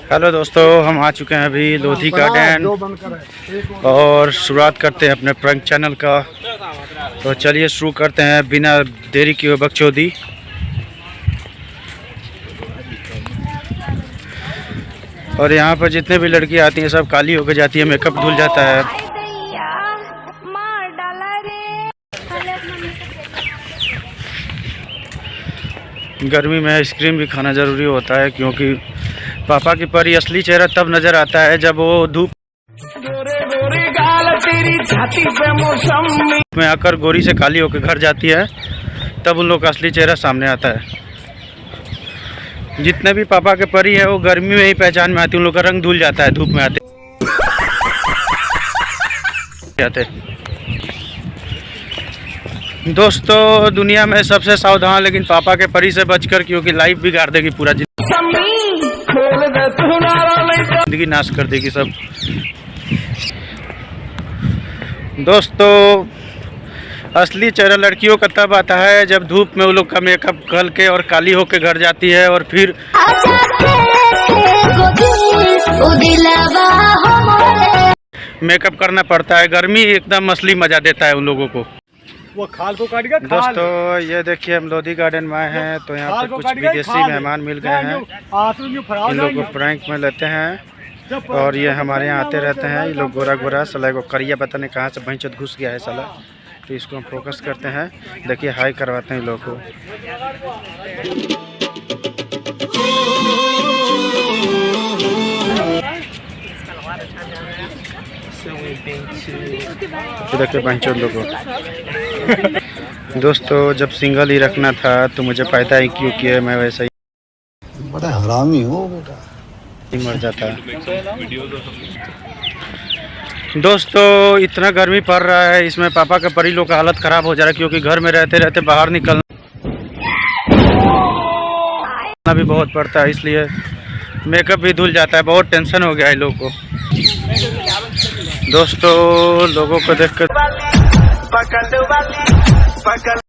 Hello दोस्तों, हम आ चुके हैं अभी लोधी गार्डन और शुरुआत करते हैं अपने प्रैंक चैनल का। तो चलिए शुरू करते हैं बिना देरी किए बकचोदी। और यहाँ पर जितने भी लड़की आती हैं सब काली होकर जाती है, मेकअप धुल जाता है। गर्मी में आइसक्रीम भी खाना ज़रूरी होता है क्योंकि पापा की परी असली चेहरा तब नज़र आता है जब वो धूप में आकर गोरी से काली होकर घर जाती है, तब उन लोग का असली चेहरा सामने आता है। जितने भी पापा के परी है वो गर्मी में ही पहचान में आती है, उन लोग का रंग धुल जाता है धूप में आते। दोस्तों दुनिया में सबसे सावधान लेकिन पापा के परी से बचकर, क्योंकि लाइफ बिगाड़ देगी, पूरा जिंदगी नाश कर देगी सब। दोस्तों असली चेहरा लड़कियों का तब आता है जब धूप में वो लोग का मेकअप कर के और काली होके घर जाती है और फिर मेकअप करना पड़ता है। गर्मी एकदम असली मजा देता है उन लोगों को। वो खाल को काट गया। दोस्तों ये देखिए हम लोधी गार्डन में आए हैं, तो यहाँ पे कुछ विदेशी मेहमान मिल गए हैं। इन लोगों को प्रैंक में लेते हैं और ये हमारे यहाँ आते रहते हैं। ये लोग गोरा गोरा साला को करिया पता नहीं कहाँ से भैंचोद घुस गया है साला, तो इसको हम फोकस करते हैं। देखिए हाई करवाते हैं इन लोगों को। देखिए भैंचोद लोगों। दोस्तों जब सिंगल ही रखना था तो मुझे पता ही क्यों किया, मैं वैसा ही बड़ा हरामी हो बेटा, मर जाता। दोस्तों इतना गर्मी पड़ रहा है, इसमें पापा का परी लोग का हालत ख़राब हो जा रहा है क्योंकि घर में रहते रहते बाहर निकलना भी बहुत पड़ता है, इसलिए मेकअप भी धुल जाता है। बहुत टेंशन हो गया है लोगों को। दोस्तों लोगों को देखकर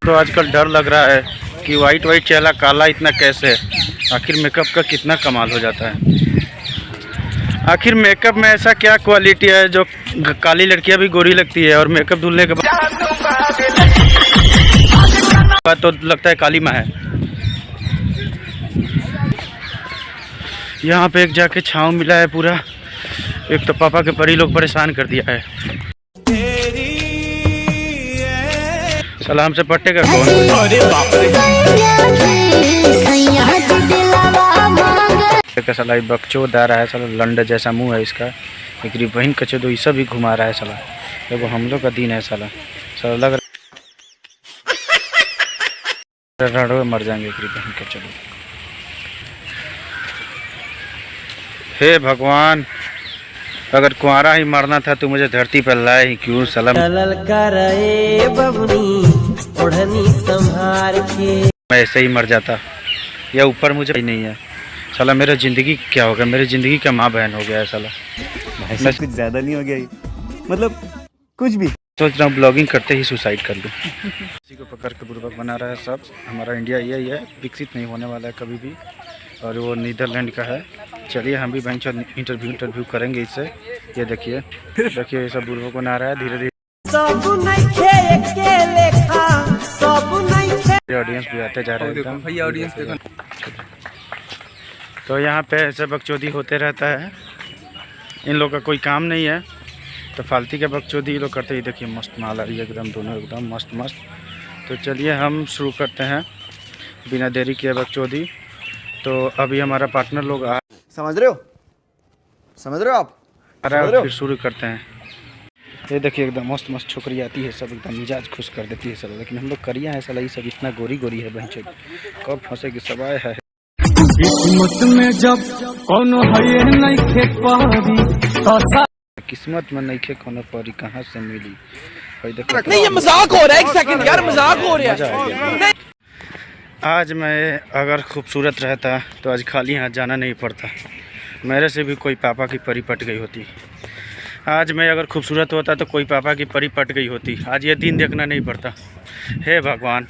तो आजकल डर लग रहा है कि वाइट चेहरा काला इतना कैसे है। आखिर मेकअप का कितना कमाल हो जाता है। आखिर मेकअप में ऐसा क्या क्वालिटी है जो काली लड़कियां भी गोरी लगती है और मेकअप धुलने के बाद तो लगता है काली माँ है। यहाँ पे एक जाके छाँव मिला है पूरा। एक तो पापा के परी लोग परेशान कर दिया है। सलाम से पट्टेगा कौन? साला बकचोद आ रहा है साला, लंड जैसा मुंह है इसका। एक बहन कचे दो सब भी घुमा रहा है साला। देखो हम लोग का दिन है साला, साला लग रहा मर जाएंगे एक बहन कचे दो। हे भगवान, अगर कुंवारा ही मरना था तो मुझे धरती पर लाए ही क्यों साला। मैं ऐसे ही मर जाता या ऊपर मुझे ही नहीं है साला। मेरा ज़िंदगी क्या हो गया, मेरी ज़िंदगी का माँ बहन हो गया है साला। मैं कुछ ज़्यादा नहीं हो गया, मतलब कुछ भी सोच रहा हूँ ब्लॉगिंग करते ही सुसाइड कर लूँ। किसी को पकड़ के बुर्बक बना रहा है सब। हमारा इंडिया यही है, विकसित नहीं होने वाला है कभी भी, और वो नीदरलैंड का है। चलिए हम भी बैंक इंटरव्यू करेंगे इससे। ये देखिए देखिए ये सब बुर्बक बना रहा है धीरे धीरे। ऑडियंस भी आते जा रहे हैं। तो यहाँ पे ऐसे बकचोदी होते रहता है। इन लोग का कोई काम नहीं है तो फालतू के बकचोदी ये लोग करते ही। देखिए मस्त माल आ रही है एकदम, दोनों एकदम मस्त मस्त। तो चलिए हम शुरू करते हैं बिना देरी किए बकचोदी। तो अभी हमारा पार्टनर लोग समझ रहे हो आप? फिर शुरू करते हैं। ये देखिए एकदम मस्त मस्त छोकरी आती है, सब एकदम मिजाज खुश कर देती है साला। लेकिन हम लोग करिया है साला, ये सब इतना गोरी गोरी है बहन, कब फंसे की सब आए है। किस्मत में नहीं खे कोनो परी कहाँ से मिली। नहीं ये मजाक हो रहा है, एक सेकंड यार, मजाक हो रहा है। आज मैं अगर खूबसूरत रहता तो आज खाली हाथ जाना नहीं पड़ता। मेरे से भी कोई पापा की परी पट गई होती। आज मैं अगर खूबसूरत होता तो कोई पापा की परी पट गई होती। आज ये दिन देखना नहीं पड़ता। हे भगवान।